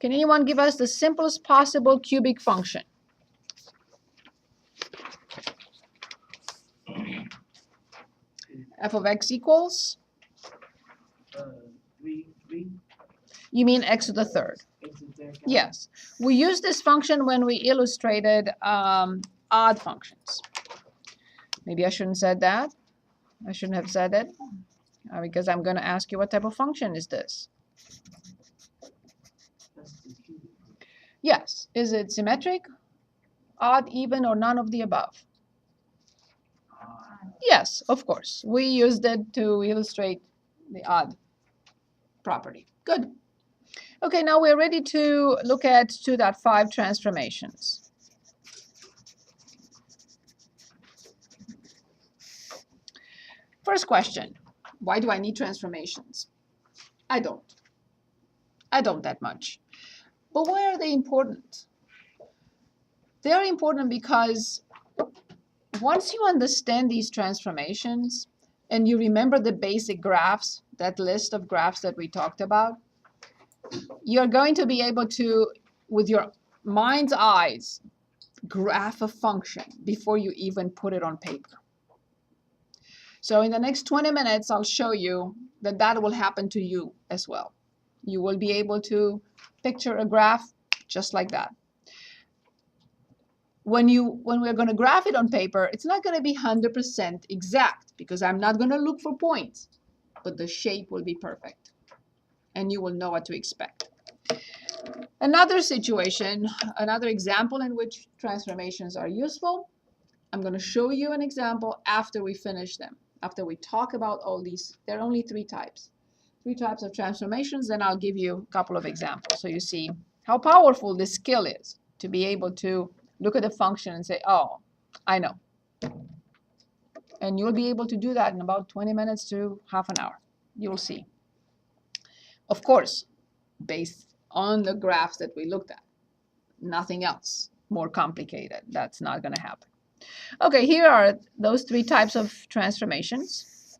Can anyone give us the simplest possible cubic function? F of x equals? 3. You mean x to the third? X to the third. Yes. We used this function when we illustrated odd functions. Maybe I shouldn't have said that. I shouldn't have said it because I'm going to ask you what type of function is this? That's the cubic. Yes. Is it symmetric, odd, even, or none of the above? Yes, of course. We used it to illustrate the odd property. Good. Okay, now we're ready to look at 2.5 transformations. First question, why do I need transformations? I don't. I don't that much. But why are they important? They're important because once you understand these transformations and you remember the basic graphs, that list of graphs that we talked about, you're going to be able to, with your mind's eyes, graph a function before you even put it on paper. So in the next 20 minutes, I'll show you that that will happen to you as well. You will be able to picture a graph just like that. When we're going to graph it on paper, it's not going to be 100% exact because I'm not going to look for points, but the shape will be perfect and you will know what to expect. Another situation, another example in which transformations are useful, I'm going to show you an example after we finish them. After we talk about all these, there are only three types of transformations, then I'll give you a couple of examples so you see how powerful this skill is to be able to look at a function and say, oh, I know. And you'll be able to do that in about 20 minutes to half an hour. You'll see. Of course, based on the graphs that we looked at. Nothing else more complicated. That's not going to happen. Okay, here are those three types of transformations.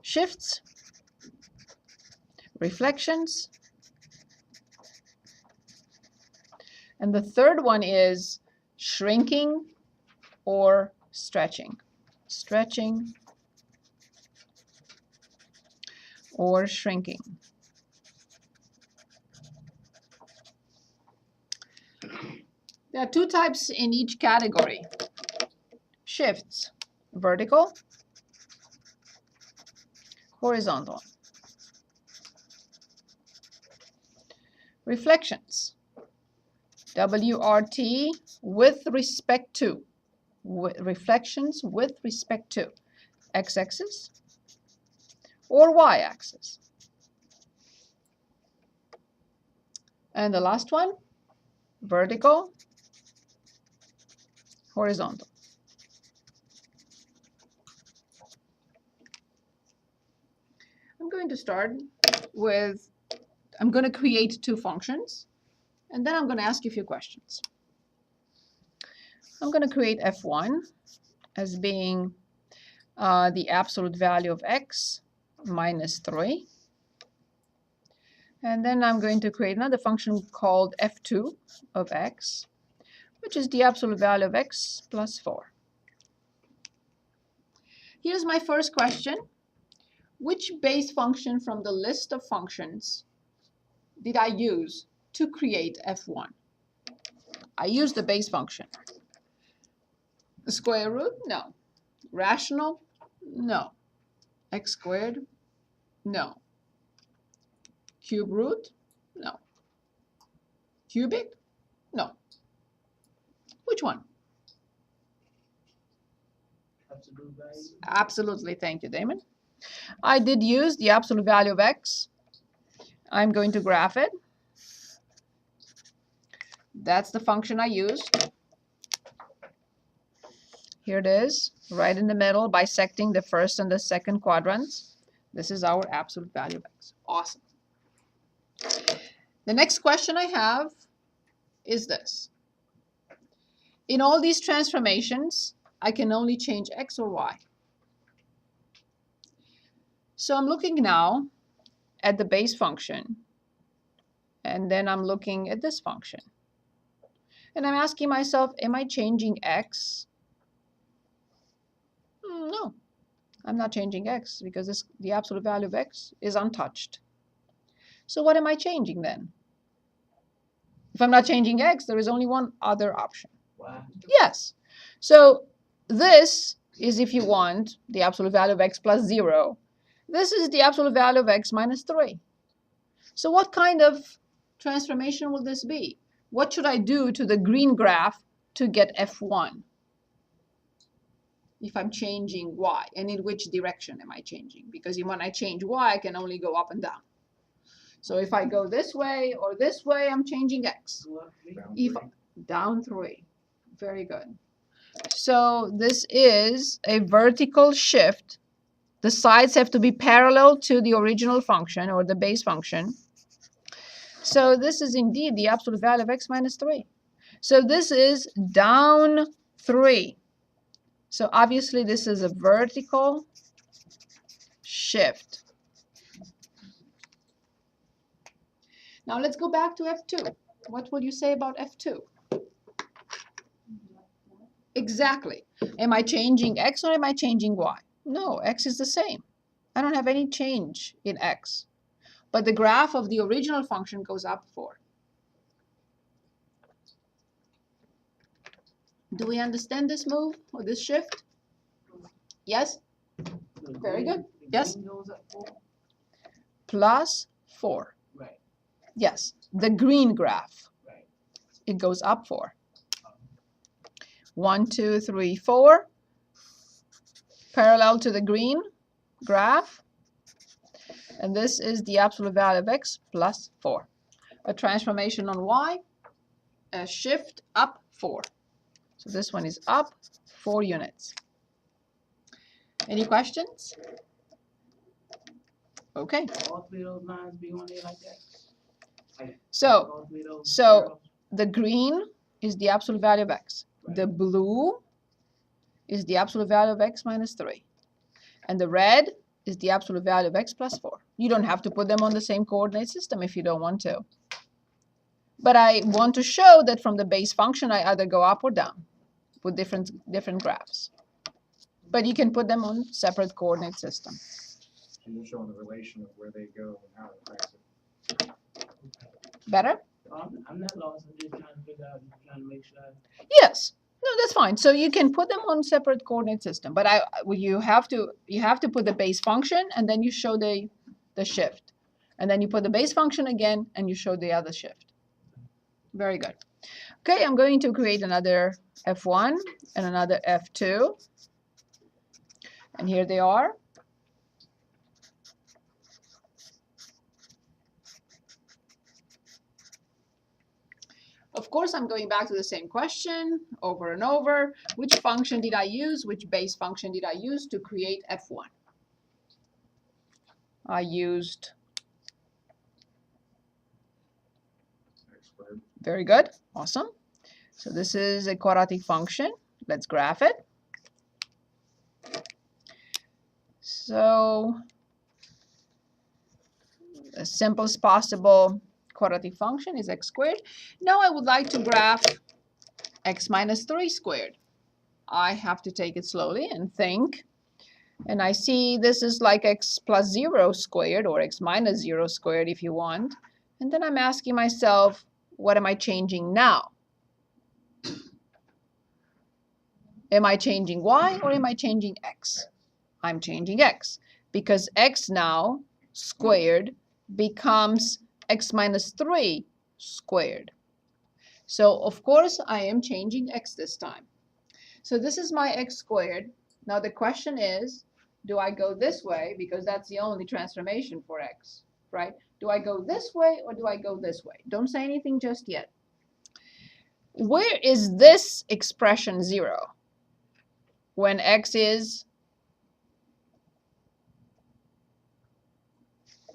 Shifts, reflections, and the third one is shrinking or stretching. Stretching or shrinking. There are two types in each category. Shifts, vertical, horizontal. Reflections, WRT with respect to, reflections with respect to x-axis or y-axis. And the last one, vertical, horizontal. I'm going to start with, I'm going to create two functions, and then I'm going to ask you a few questions. I'm going to create f1 as being the absolute value of x minus 3. And then I'm going to create another function called f2 of x, which is the absolute value of x plus 4. Here's my first question. Which base function from the list of functions did I use to create f1? I used the base function. The square root? No. Rational? No. X squared? No. Cube root? No. Cubic? No. Which one? Absolute value. Absolutely. Thank you, Damon. I did use the absolute value of x. I'm going to graph it. That's the function I used. Here it is, right in the middle, bisecting the first and the second quadrants. This is our absolute value of x. Awesome. The next question I have is this. In all these transformations, I can only change x or y. So I'm looking now at the base function, and then I'm looking at this function. And I'm asking myself, am I changing x? No, I'm not changing x because the absolute value of x is untouched. So what am I changing then? If I'm not changing x, there is only one other option. Why? Yes. So this is, if you want, the absolute value of x plus 0. This is the absolute value of x minus 3. So what kind of transformation will this be? What should I do to the green graph to get f1? If I'm changing y, and in which direction am I changing? Because when I change y, I can only go up and down. So if I go this way or this way, I'm changing x. Go up three? If down 3. Very good. So this is a vertical shift. The sides have to be parallel to the original function or the base function. So this is indeed the absolute value of x minus 3. So this is down 3. So obviously this is a vertical shift. Now let's go back to F2. What will you say about F2? Exactly. Am I changing x or am I changing y? No, x is the same. I don't have any change in x. But the graph of the original function goes up 4. Do we understand this move or this shift? Yes? The Very green- good. the Yes? green goes up 4? Plus 4. Right, Yes, the green graph. right. It goes up 4. 1, 2, 3, 4. Parallel to the green graph. And this is the absolute value of x plus 4. A transformation on y, a shift up 4. So this one is up 4 units. Any questions? Okay. All three of those lines be on there like that? Like, So all three of those so- arrows? the green is the absolute value of x. The blue is the absolute value of x minus 3. And the red is the absolute value of x plus 4. You don't have to put them on the same coordinate system if you don't want to. But I want to show that from the base function, I either go up or down with different graphs. But you can put them on separate coordinate system. So you're showing the relation of where they go and how it affects it. Better? I'm not lost, I'm just trying to figure out, trying to make sure. Yes. No, that's fine. So you can put them on separate coordinate system, but you have to put the base function and then you show the shift. And then you put the base function again and you show the other shift. Very good. Okay, I'm going to create another F1 and another F2. And here they are. Of course, I'm going back to the same question over and over. Which function did I use? Which base function did I use to create F1? I used, X squared. very good, awesome. So this is a quadratic function. Let's graph it. So the simplest possible quadratic function is x squared. Now I would like to graph x minus 3 squared. I have to take it slowly and think. And I see this is like x plus 0 squared, or x minus 0 squared if you want. And then I'm asking myself, what am I changing now? Am I changing y or am I changing x? I'm changing x, because x now squared becomes x minus 3 squared. So of course I am changing x this time. So this is my x squared. Now the question is, do I go this way, because that's the only transformation for x, right? Do I go this way or do I go this way? Don't say anything just yet. Where is this expression 0? When x is,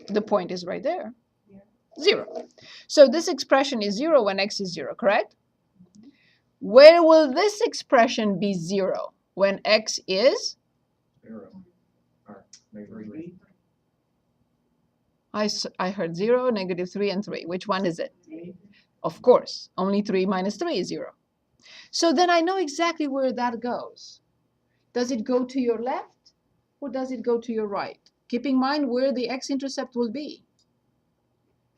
the point is right there, 0. So this expression is 0 when x is 0, correct? Where will this expression be 0? When x is? 0. Or negative 3. I heard 0, -3, and 3. Which one is it? 3. Of course, only 3 minus 3 is 0. So then I know exactly where that goes. Does it go to your left or does it go to your right? Keep in mind where the x-intercept will be.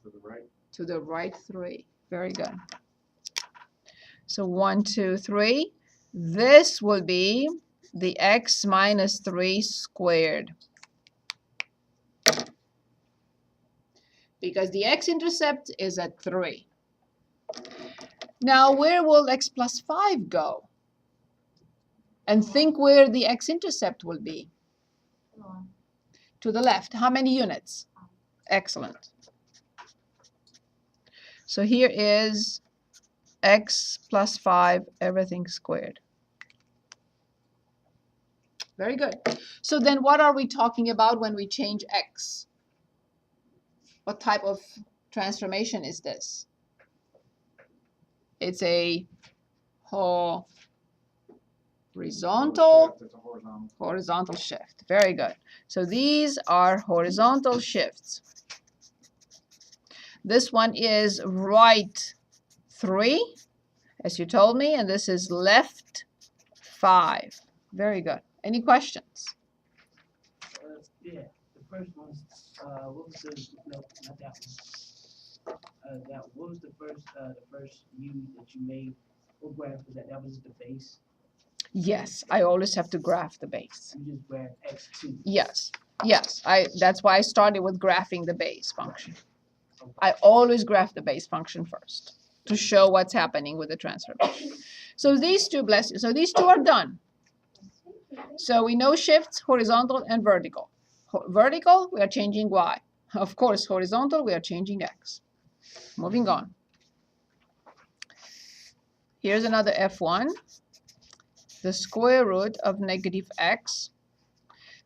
To the right. To the right 3. Very good. So 1, 2, 3. This will be the x minus 3 squared. Because the x-intercept is at 3. Now, where will x plus 5 go? And think where the x-intercept will be. To the left. How many units? Excellent. So here is x plus 5, everything squared. Very good. So then what are we talking about when we change x? What type of transformation is this? It's a horizontal shift. Very good. So these are horizontal shifts. This one is right 3, as you told me, and this is left 5. Very good. Any questions? Yeah, the first one's, what was the, no, not that one. What was the first U that you made? What graph was that? That was the base? Yes, I always have to graph the base. You just graph x2. Yes, yes. That's why I started with graphing the base function. I always graph the base function first to show what's happening with the transformation. So these two, bless you. So these two are done. So we know shifts, horizontal and vertical. Vertical, we are changing y. Of course, horizontal, we are changing x. Moving on. Here's another f1. The square root of negative x.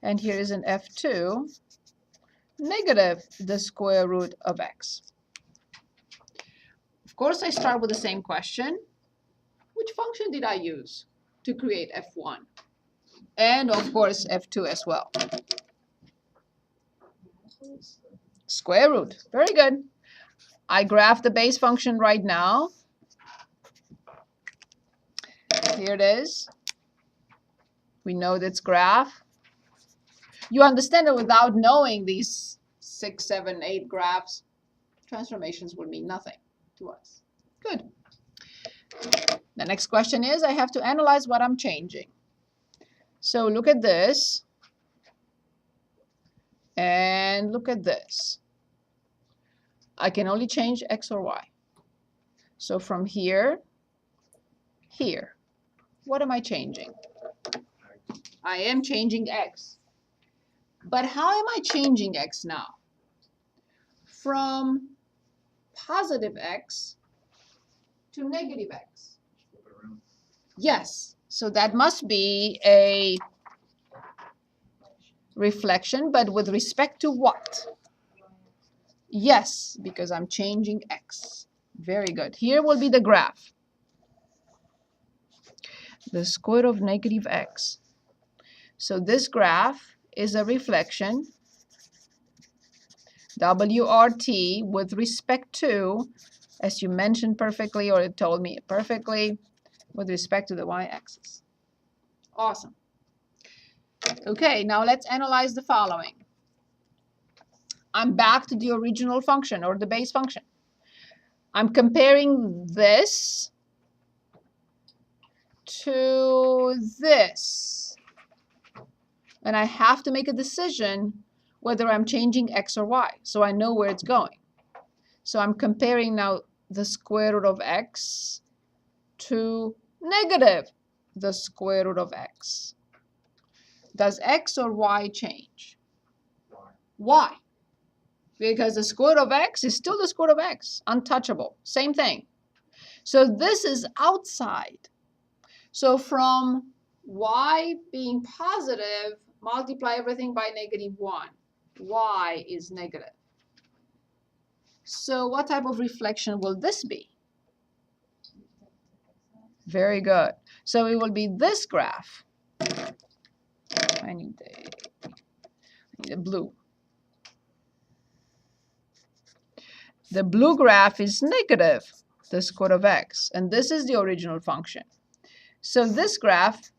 And here is an f2. Negative the square root of x. Of course, I start with the same question. Which function did I use to create f1? And of course, f2 as well. Square root. Very good. I graph the base function right now. Here it is. We know that's graph. You understand that without knowing these 6, 7, 8 graphs, transformations would mean nothing to us. Good. The next question is, I have to analyze what I'm changing. So look at this. And look at this. I can only change x or y. So from here, here. What am I changing? I am changing x. But how am I changing x now? From positive x to negative x. Yes, so that must be a reflection, but with respect to what? Yes, because I'm changing x. Very good. Here will be the graph. The square root of negative x. So this graph is a reflection, WRT, with respect to, as you mentioned perfectly, or it told me perfectly, with respect to the y-axis. Awesome. Okay, now let's analyze the following. I'm back to the original function, or the base function. I'm comparing this to this. And I have to make a decision whether I'm changing x or y, so I know where it's going. So I'm comparing now the square root of x to negative the square root of x. Does x or y change? Y. Because the square root of x is still the square root of x, untouchable, same thing. So this is outside. So from y being positive, multiply everything by -1. Y is negative. So what type of reflection will this be? Very good. So it will be this graph. I need a blue. The blue graph is negative the square root of x, and this is the original function. So this graph,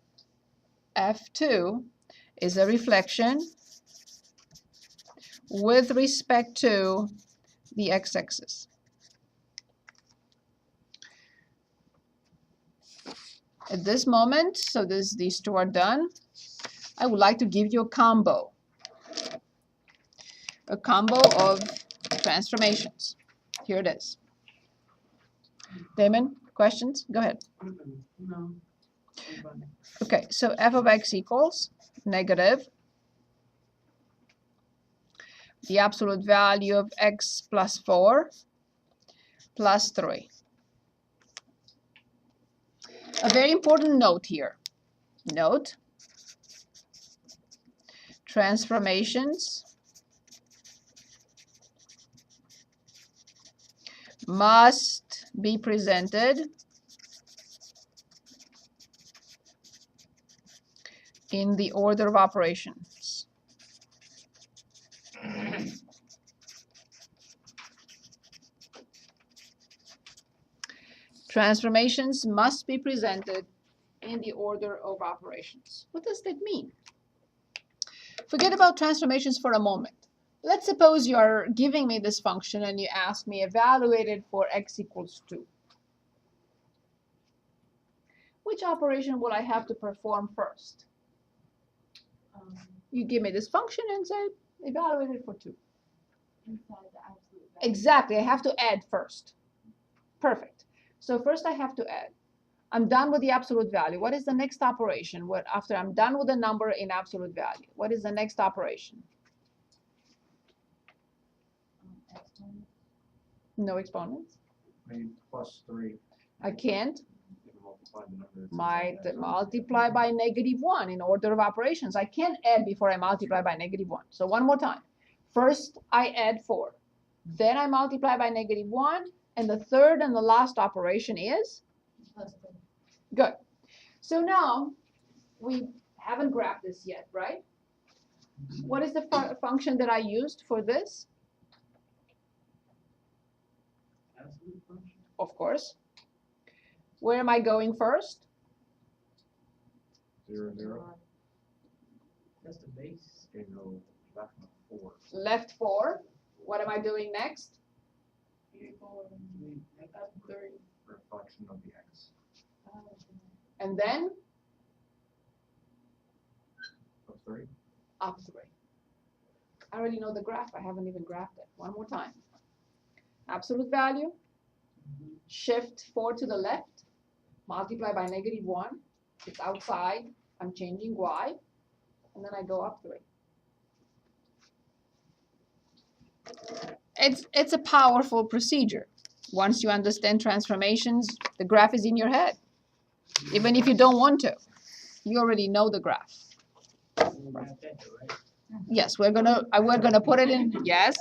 f2, is a reflection with respect to the x-axis. At this moment, so these two are done, I would like to give you a combo of transformations. Here it is. Damon, questions? Go ahead. No. Okay, so f of x equals negative the absolute value of x plus 4 plus 3. A very important note here. Note, transformations must be presented in the order of operations. Transformations must be presented in the order of operations. What does that mean? Forget about transformations for a moment. Let's suppose you are giving me this function and you ask me evaluate it for x equals 2. Which operation will I have to perform first? You give me this function and say evaluate it for 2. Exactly, I have to add first. Perfect. So first I have to add. I'm done with the absolute value. What is the next operation? After I'm done with the number in absolute value, what is the next operation? No exponents? Maybe plus 3. I can't. Multiply the number. Might multiply by -1 in order of operations. I can't add before I multiply by -1. So one more time. First, I add 4. Then I multiply by -1. And the third and the last operation is? Good. So now, we haven't graphed this yet, right? What is the function that I used for this? Absolute function. Of course. Where am I going first? 0, 0. That's the base. Okay, go left 4. Left 4. What am I doing next? Reflection of the x. And then Plus 3. up 3. I already know the graph. I haven't even graphed it. One more time. Absolute value. Shift 4 to the left. Multiply by -1. It's outside. I'm changing y. And then I go up 3. It's a powerful procedure. Once you understand transformations, the graph is in your head. Even if you don't want to, you already know the graph. Yes, we're gonna put it in. Yes,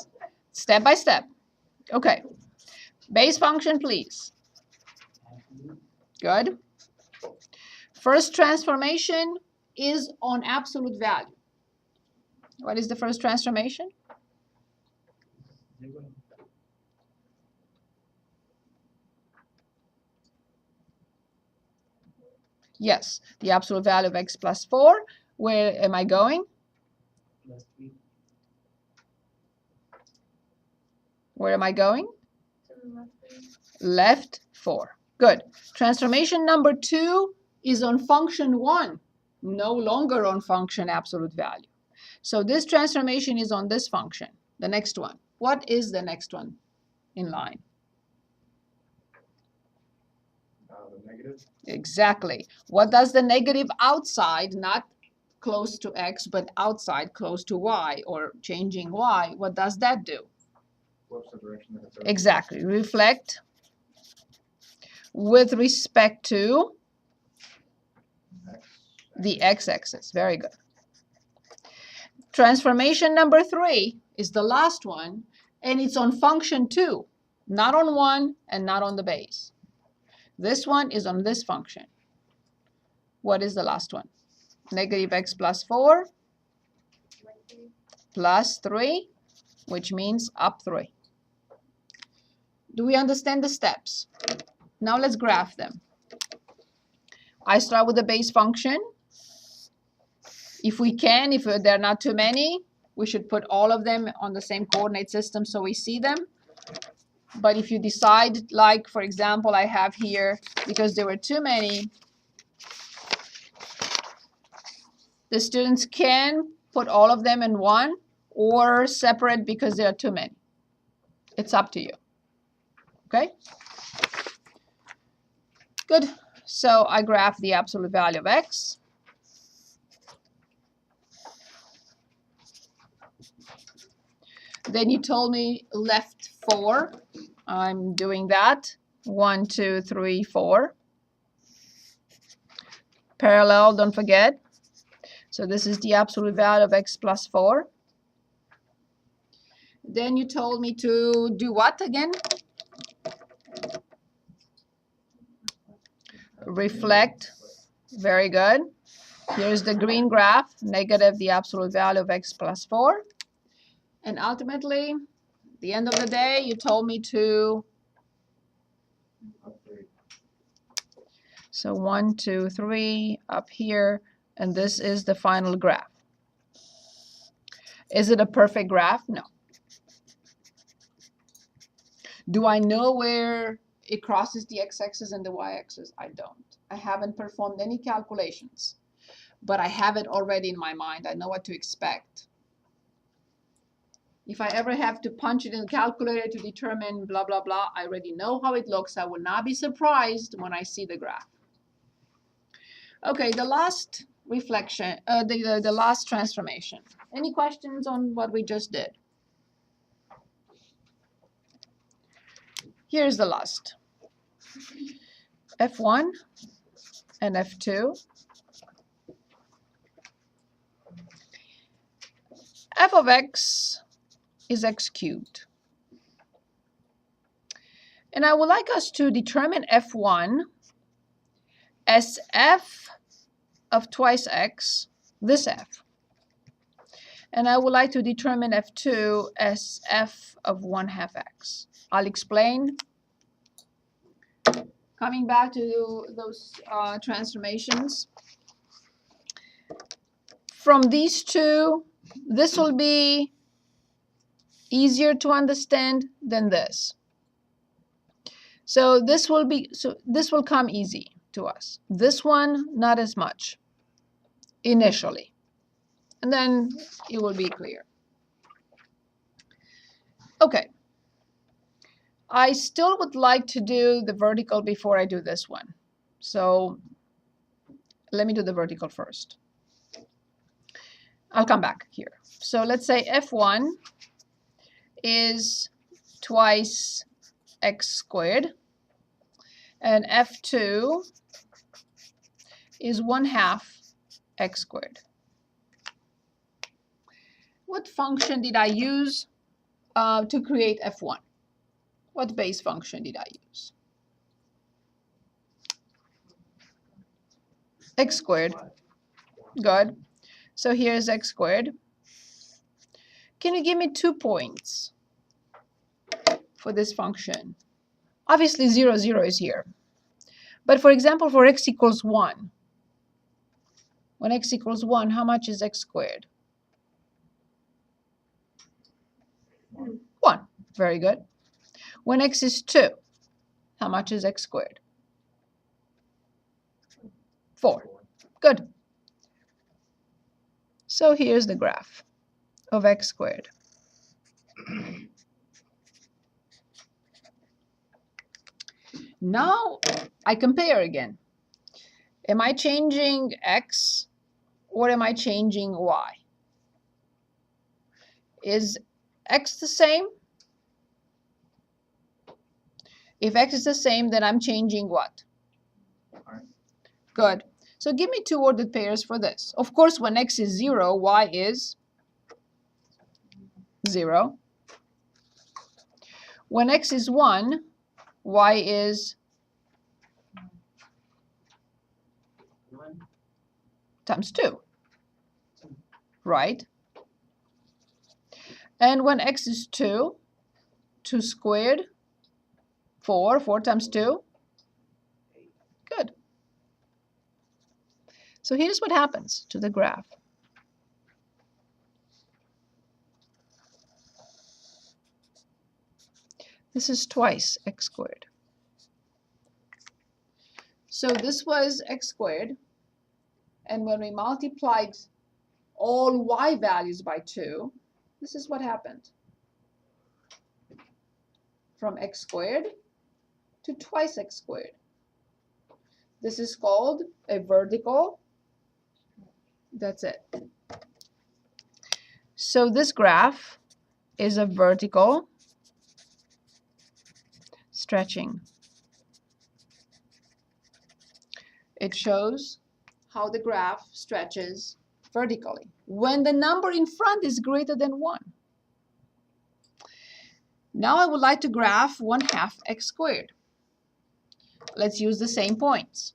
step by step. Okay. Base function, please. Good. First transformation is on absolute value. What is the first transformation? 0. Yes, the absolute value of x plus 4. Where am I going? Plus 3. Where am I going? Left 4. Good. Transformation number 2 is on function 1, no longer on function absolute value. So this transformation is on this function, the next one. What is the next one in line? The negative. Exactly. What does the negative outside, not close to x, but outside close to y, or changing y, what does that do? Flips the direction that it's over. Exactly. Reflect with respect to X. the x-axis. Very good. Transformation number 3 is the last one, and it's on function 2, not on 1 and not on the base. This one is on this function. What is the last one? Negative x plus 4 plus 3, which means up 3. Do we understand the steps? Now let's graph them. I start with the base function. If we can, if there are not too many, we should put all of them on the same coordinate system so we see them. But if you decide, like, for example, I have here, because there were too many, the students can put all of them in one or separate because there are too many. It's up to you. Okay? Good. So I graph the absolute value of x. Then you told me left 4. I'm doing that. 1, 2, 3, 4. Parallel, don't forget. So this is the absolute value of x plus 4. Then you told me to do what again? Reflect. Very good. Here's the green graph, negative the absolute value of x plus 4. And ultimately, at the end of the day, you told me to... So 1, 2, 3 up here, and this is the final graph. Is it a perfect graph? No. Do I know where it crosses the x-axis and the y-axis? I don't. I haven't performed any calculations, but I have it already in my mind. I know what to expect. If I ever have to punch it in the calculator to determine blah, blah, blah, I already know how it looks. I will not be surprised when I see the graph. Okay, the last reflection, the last transformation. Any questions on what we just did? Here's the last. F1 and F2. F of x is x cubed. And I would like us to determine F1 as f of twice x, this f. And I would like to determine F2 as f of 1/2 x. I'll explain. Coming back to those transformations. From these two, this will be easier to understand than this. So this will come easy to us. This one, not as much initially. And then it will be clear. Okay. I still would like to do the vertical before I do this one. So let me do the vertical first. I'll come back here. So let's say F1 is twice x squared, and F2 is 1/2 x squared. What function did I use to create F1? What base function did I use? X squared. Good. So here's x squared. Can you give me 2 points for this function? Obviously 0, 0 is here. But for example, for x equals 1, when x equals 1, how much is x squared? 1. Very good. When x is 2, how much is x squared? 4. Good. So here's the graph of x squared. Now I compare again. Am I changing x or am I changing y? Is x the same? If x is the same, then I'm changing what? Alright. Good. So give me 2 ordered pairs for this. Of course, when x is 0, y is 0. When x is 1, y is 1 times 2. Right? And when x is 2, 2 squared 4. 4 times 2? Good. So here's what happens to the graph. This is twice x squared. So this was x squared, and when we multiplied all y values by 2, this is what happened. From x squared to twice x squared. This is called a vertical. That's it. So this graph is a vertical stretching. It shows how the graph stretches vertically when the number in front is greater than 1. Now I would like to graph 1/2 x squared. Let's use the same points.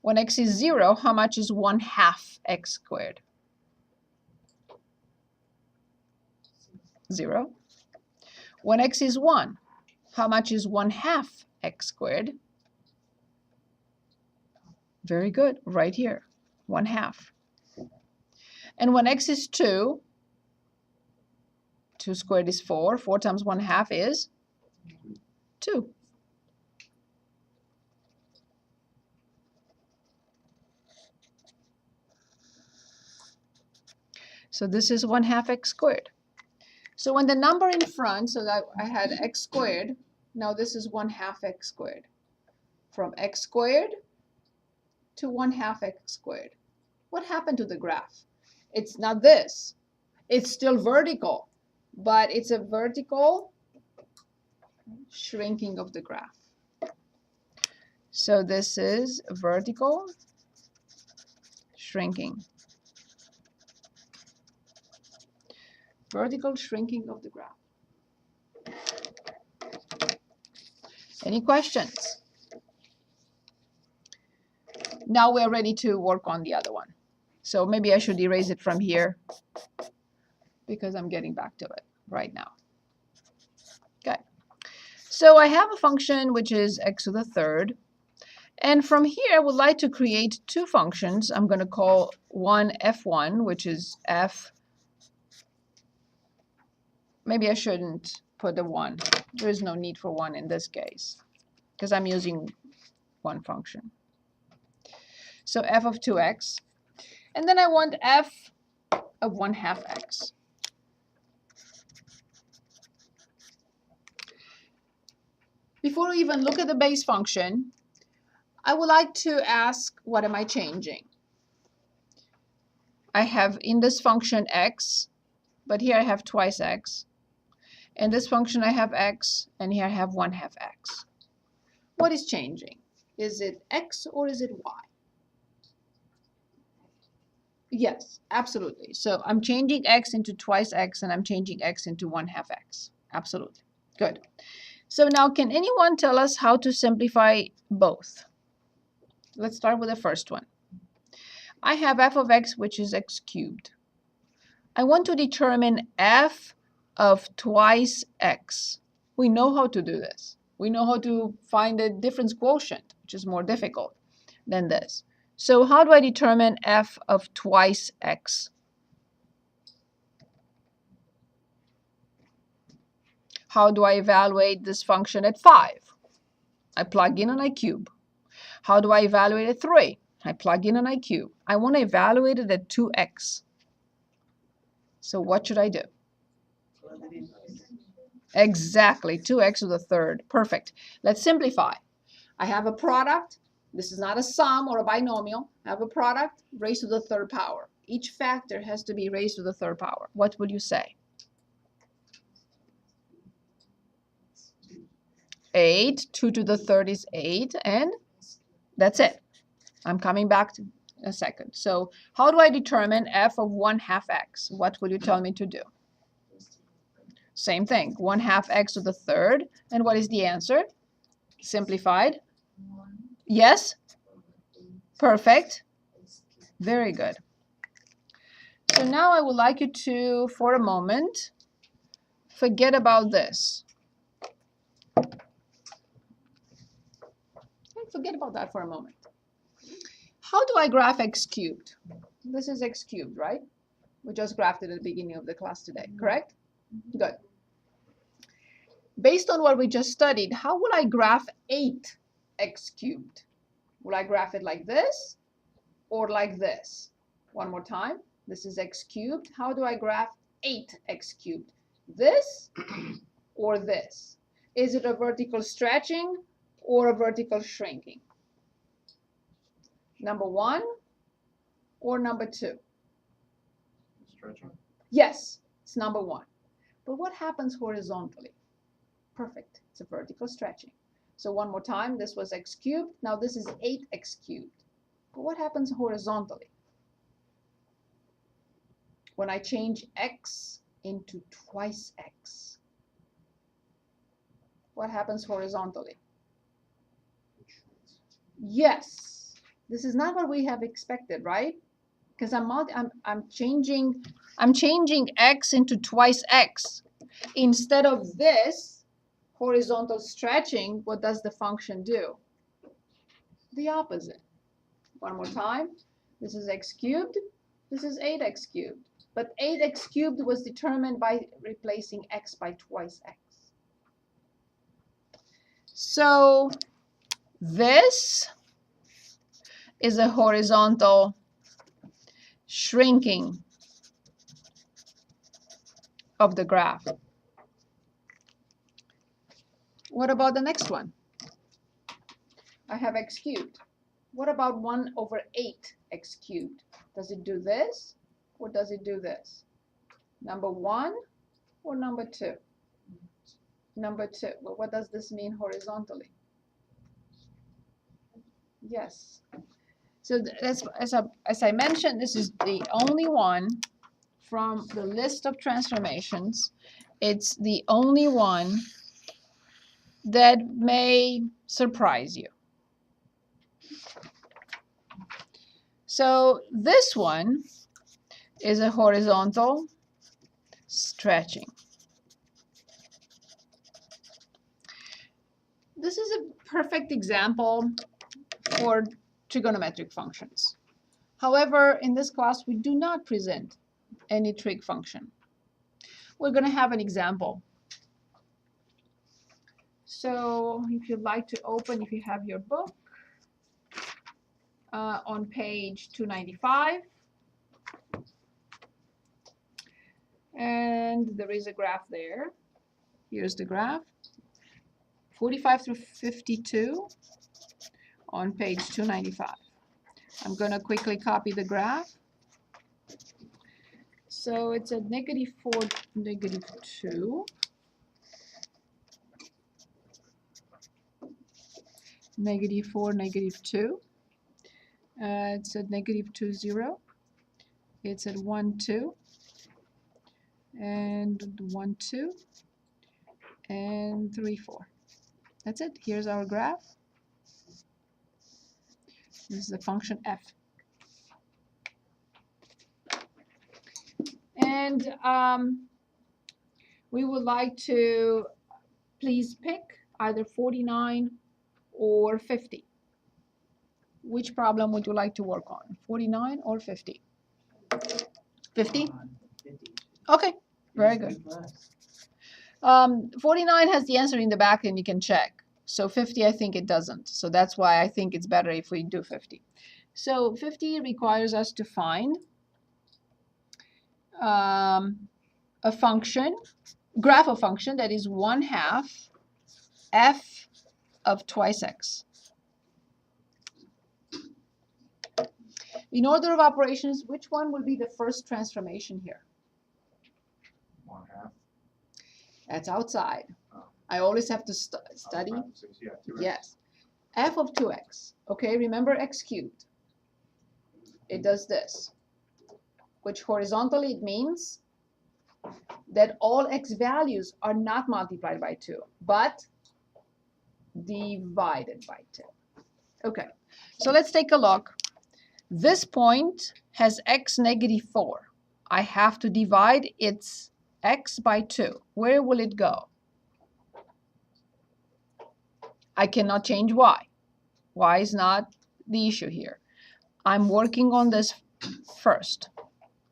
When x is 0, how much is 1/2 x squared? 0. When x is 1, how much is 1/2 x squared? Very good, right here, 1/2. And when x is 2, 2 squared is 4. 4 times 1/2 is 2. So this is 1/2 x squared. So when the number in front, so that I had x squared, now this is 1/2 x squared. From x squared to 1/2 x squared. What happened to the graph? It's not this. It's still vertical, but it's a vertical shrinking of the graph. So this is vertical shrinking. Vertical shrinking of the graph. Any questions? Now we're ready to work on the other one. So maybe I should erase it from here because I'm getting back to it right now. Okay. So I have a function which is x to the third. And from here, I would like to create two functions. I'm going to call one f1, which is f. Maybe I shouldn't put a 1. There is no need for 1 in this case because I'm using one function. So f of 2x. And then I want f of 1/2 x. Before we even look at the base function, I would like to ask, what am I changing? I have in this function x, but here I have twice x. In this function I have x, and here I have 1/2 x. What is changing? Is it x or is it y? Yes, absolutely. So I'm changing x into twice x, and I'm changing x into 1/2 x. Absolutely. Good. So now, can anyone tell us how to simplify both? Let's start with the first one. I have f of x, which is x cubed. I want to determine f of twice x. We know how to do this. We know how to find the difference quotient, which is more difficult than this. So how do I determine f of twice x? How do I evaluate this function at 5? I plug in and I cube. How do I evaluate at 3? I plug in and I cube. I want to evaluate it at 2x. So what should I do? Exactly, 2x to the third. Perfect. Let's simplify. I have a product. This is not a sum or a binomial. I have a product raised to the third power. Each factor has to be raised to the third power. What would you say? 8. 2 to the third is 8, and that's it. I'm coming back to a second. So how do I determine f of 1/2 x? What would you tell me to do? Same thing, 1/2 x to the third. And what is the answer? Simplified? Yes? Perfect. Very good. So now I would like you to, for a moment, forget about this. forget about that for a moment. How do I graph x cubed? This is x cubed, right? We just graphed it at the beginning of the class today, correct? Good. Based on what we just studied, how will I graph 8x cubed? Will I graph it like this or like this? One more time. This is x cubed. How do I graph 8x cubed? This or this? Is it a vertical stretching or a vertical shrinking? Number 1 or number 2? Stretching. Yes, it's number 1. But what happens horizontally? Perfect. It's a vertical stretching. So one more time, this was x cubed. Now this is 8x cubed. But what happens horizontally? When I change x into twice x, what happens horizontally? Yes. This is not what we have expected, right? Because I'm changing x into twice x. Instead of this horizontal stretching, what does the function do? The opposite. One more time. This is x cubed. This is 8x cubed. But 8x cubed was determined by replacing x by twice x. So this is a horizontal shrinking of the graph. What about the next one? I have x cubed. What about 1 over 8x cubed? Does it do this or does it do this? Number 1 or number 2? Number 2. Well, what does this mean horizontally? Yes. So as I mentioned, this is the only one from the list of transformations. It's the only one that may surprise you. So this one is a horizontal stretching. This is a perfect example for trigonometric functions. However, in this class, we do not present any trig function. We're going to have an example. So if you'd like to open, if you have your book, on page 295, and there is a graph there. Here's the graph, 45 through 52 on page 295. I'm going to quickly copy the graph. So it's a -4, -2. -4, -2. It's at -2, 0. It's at 1, 2. And 1, 2. And 3, 4. That's it. Here's our graph. This is the function f. And we would like to please pick either 49 or 50. Which problem would you like to work on? 49 or 50? 50? 50. Okay, very good. 49 has the answer in the back and you can check. So 50, I think it doesn't. So that's why I think it's better if we do 50. So 50 requires us to find a function, graph a function that is 1/2 f of twice x. In order of operations, which one will be the first transformation here? 1/2. That's outside. Oh. I always have to study. 5, 6, yeah, 2x. Yes. F of 2x. Okay, remember x cubed. It does this, which horizontally it means that all x values are not multiplied by 2, but divided by 2. Okay, so let's take a look. This point has x -4. I have to divide its x by 2. Where will it go? I cannot change y. Y is not the issue here. I'm working on this first.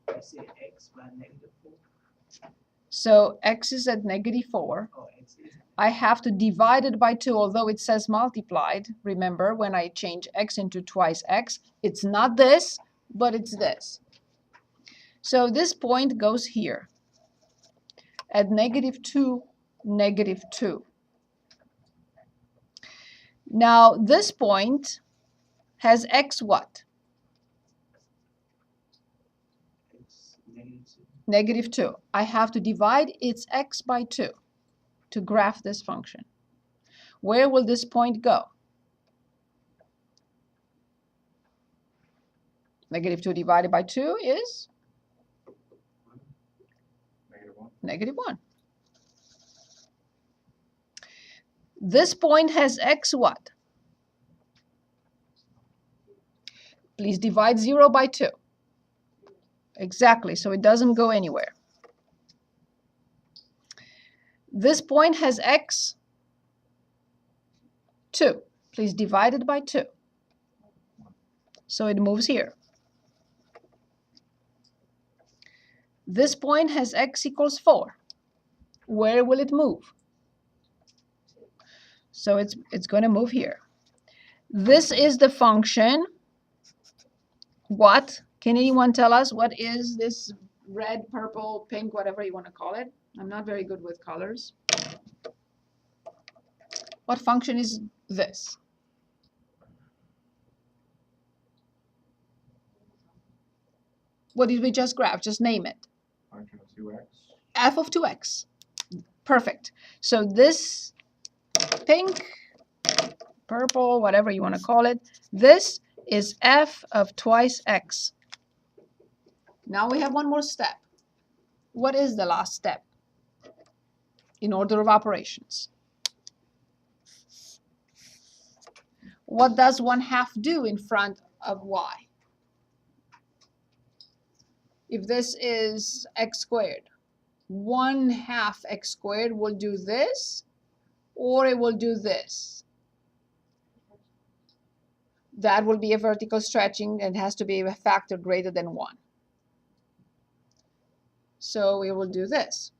I said x by -4. So x is at -4. Oh, x is. I have to divide it by 2, although it says multiplied. Remember, when I change x into twice x, it's not this, but it's this. So this point goes here at -2, -2. Now this point has x what? X -2. -2. I have to divide its x by 2 to graph this function. Where will this point go? -2 divided by 2 is -1. This point has x what? Please divide 0 by 2. Exactly, so it doesn't go anywhere. This point has x 2. Please divide it by 2. So it moves here. This point has x equals 4. Where will it move? So it's going to move here. This is the function. What? Can anyone tell us what is this red, purple, pink, whatever you want to call it? I'm not very good with colors. What function is this? What did we just graph? Just name it. Function of 2x. F of 2x. Perfect. So this pink, purple, whatever you want to call it, this is f of twice x. Now we have one more step. What is the last step in order of operations? What does 1/2 do in front of y? If this is x squared, 1/2 x squared will do this, or it will do this. That will be a vertical stretching and has to be a factor greater than 1. So we will do this.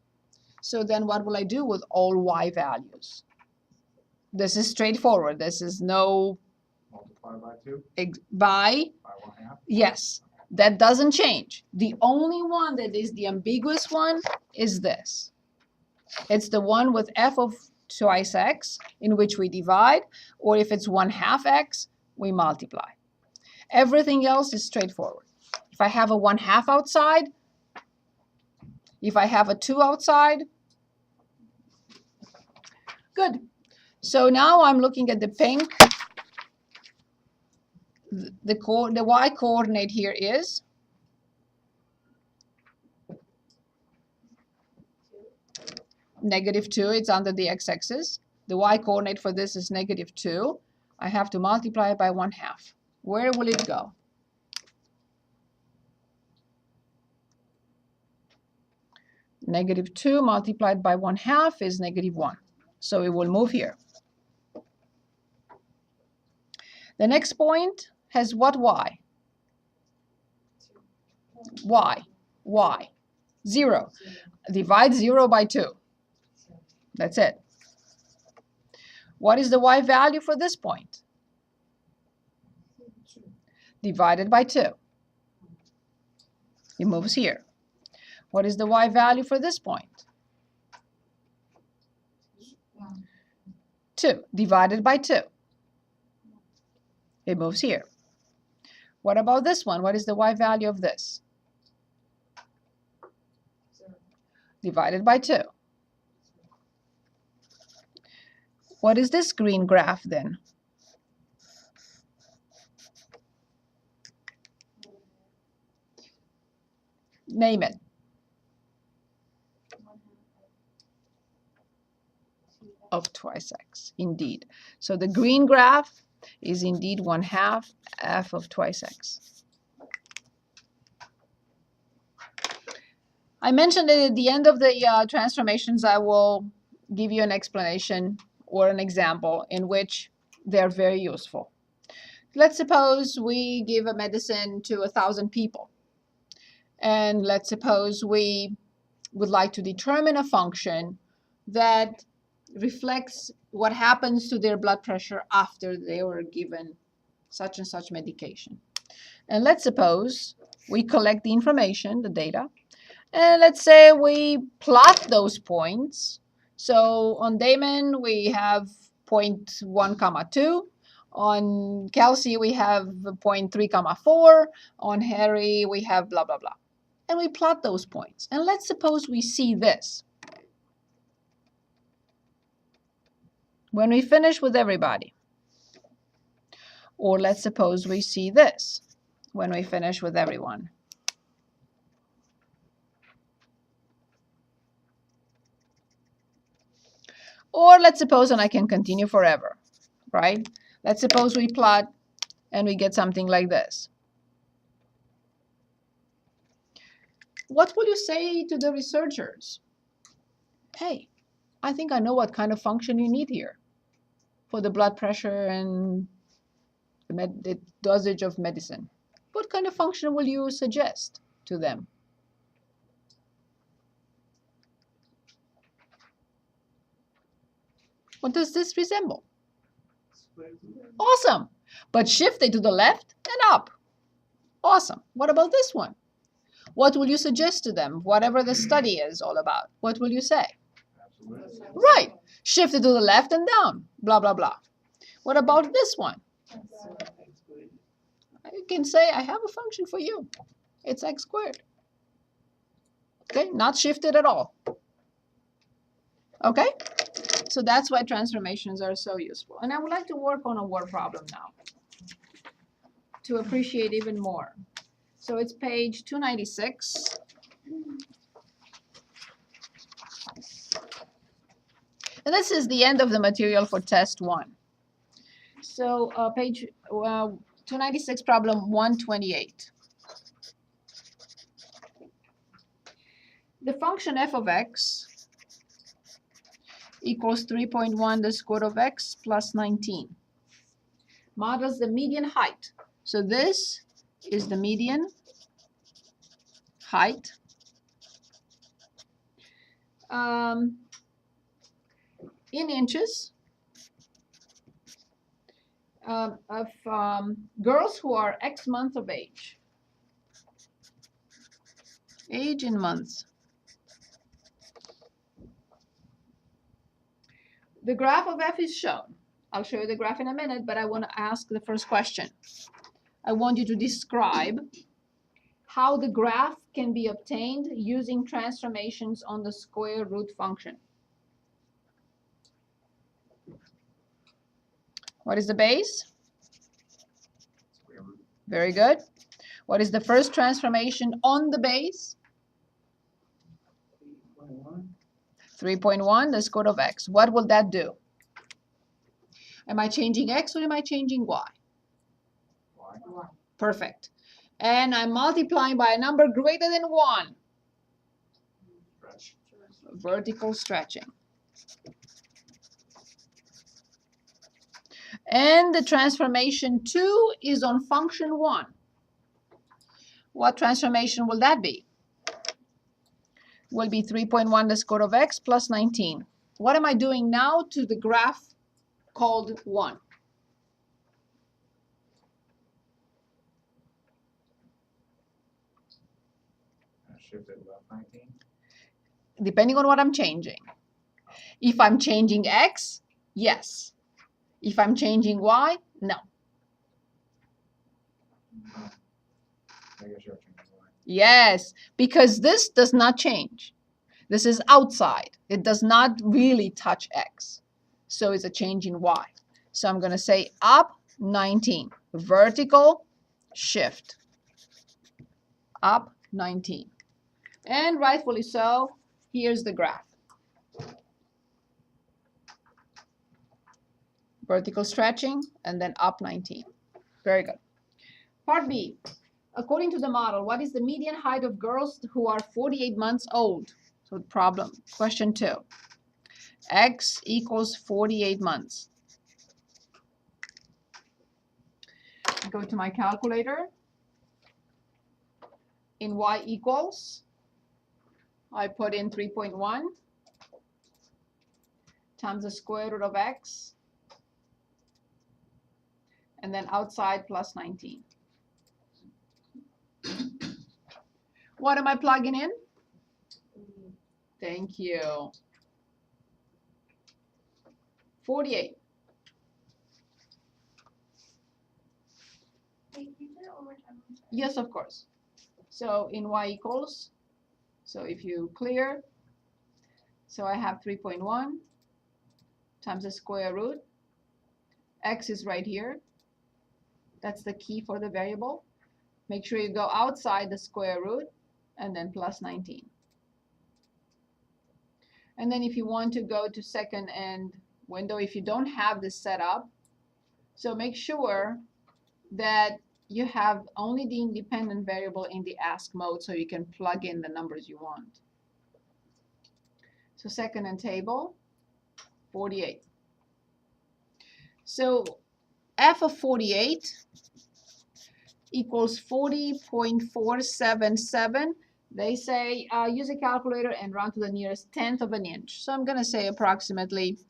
So then what will I do with all y values? This is straightforward. This is no Multiply by 2. By 1/2. yes, that doesn't change. The only one that is the ambiguous one is this. It's the one with f of twice x, in which we divide, or if it's 1/2 x, we multiply. Everything else is straightforward. If I have a 1/2 outside, if I have a 2 outside, good. So now I'm looking at the pink. The y coordinate here is -2. It's under the x-axis. The y coordinate for this is -2. I have to multiply it by 1/2. Where will it go? -2 multiplied by 1/2 is -1. So it will move here. The next point has what y? Y. 0. Divide 0 by 2. That's it. What is the y value for this point? Divided by 2. It moves here. What is the y value for this point? 2 divided by 2. It moves here. What about this one? What is the y value of this? Divided by 2. What is this green graph then? Name it. Of twice x, indeed. So the green graph is indeed 1/2 f of twice x. I mentioned that at the end of the transformations, I will give you an explanation or an example in which they're very useful. let's suppose we give a medicine to 1,000 people. And let's suppose we would like to determine a function that reflects what happens to their blood pressure after they were given such and such medication. And let's suppose we collect the information, the data, and let's say we plot those points. So on Damon, we have 0.1, 2. On Kelsey, we have 0.3, 4. On Harry, we have blah, blah, blah. And we plot those points. And let's suppose we see this. When we finish with everybody. Or let's suppose we see this when we finish with everyone. Or let's suppose, and I can continue forever, right? Let's suppose we plot and we get something like this. What will you say to the researchers? Hey, I think I know what kind of function you need here for the blood pressure and the dosage of medicine. What kind of function will you suggest to them? What does this resemble? Awesome. But shift it to the left and up. Awesome. What about this one? What will you suggest to them? Whatever the study is all about. What will you say? Absolutely. Right. Shift it to the left and down. Blah, blah, blah. What about this one? You can say, I have a function for you. It's x squared. Okay, not shifted at all. Okay, so that's why transformations are so useful. And I would like to work on a word problem now to appreciate even more. So it's page 296. And this is the end of the material for test 1. So page 296, problem 128. The function f of x equals 3.1 the square root of x plus 19. Models the median height. So this is the median height in inches of girls who are X months of age. Age in months. The graph of f is shown. I'll show you the graph in a minute, but I want to ask the first question. I want you to describe how the graph can be obtained using transformations on the square root function. What is the base? Square root. Very good. What is the first transformation on the base? 3.1, the square root of x. What will that do? Am I changing x or am I changing y? Y. Perfect. And I'm multiplying by a number greater than 1. Stretch. Vertical stretching. And the transformation 2 is on function 1. What transformation will that be? Will be 3.1 the square root of x plus 19. What am I doing now to the graph called 1? Shift it about 19. Depending on what I'm changing. If I'm changing x, yes. If I'm changing y, no. I guess you're changing Y. Yes, because this does not change. This is outside. It does not really touch x. So it's a change in y. So I'm going to say up 19. Vertical shift. Up 19. And rightfully so, here's the graph. Vertical stretching and then up 19. Very good. Part B. According to the model, what is the median height of girls who are 48 months old? So problem, question 2. X equals 48 months. Go to my calculator. In y equals, I put in 3.1 times the square root of x, and then outside plus 19. What am I plugging in? Thank you. 48. Wait, can you do that one more time? Yes, of course. So in y equals, so if you clear, so I have 3.1 times the square root. X is right here. That's the key for the variable. Make sure you go outside the square root and then plus 19. And then if you want to go to second end window, if you don't have this set up, so make sure that you have only the independent variable in the ask mode so you can plug in the numbers you want. So second end table, 48. So f of 48 equals 40.477. They say use a calculator and round to the nearest tenth of an inch. So I'm going to say approximately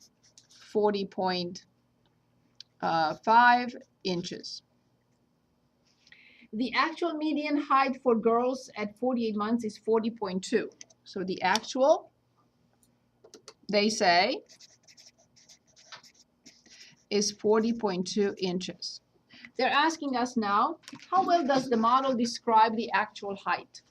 40.5 inches. The actual median height for girls at 48 months is 40.2. So the actual, they say, is 40.2 inches. They're asking us now, how well does the model describe the actual height?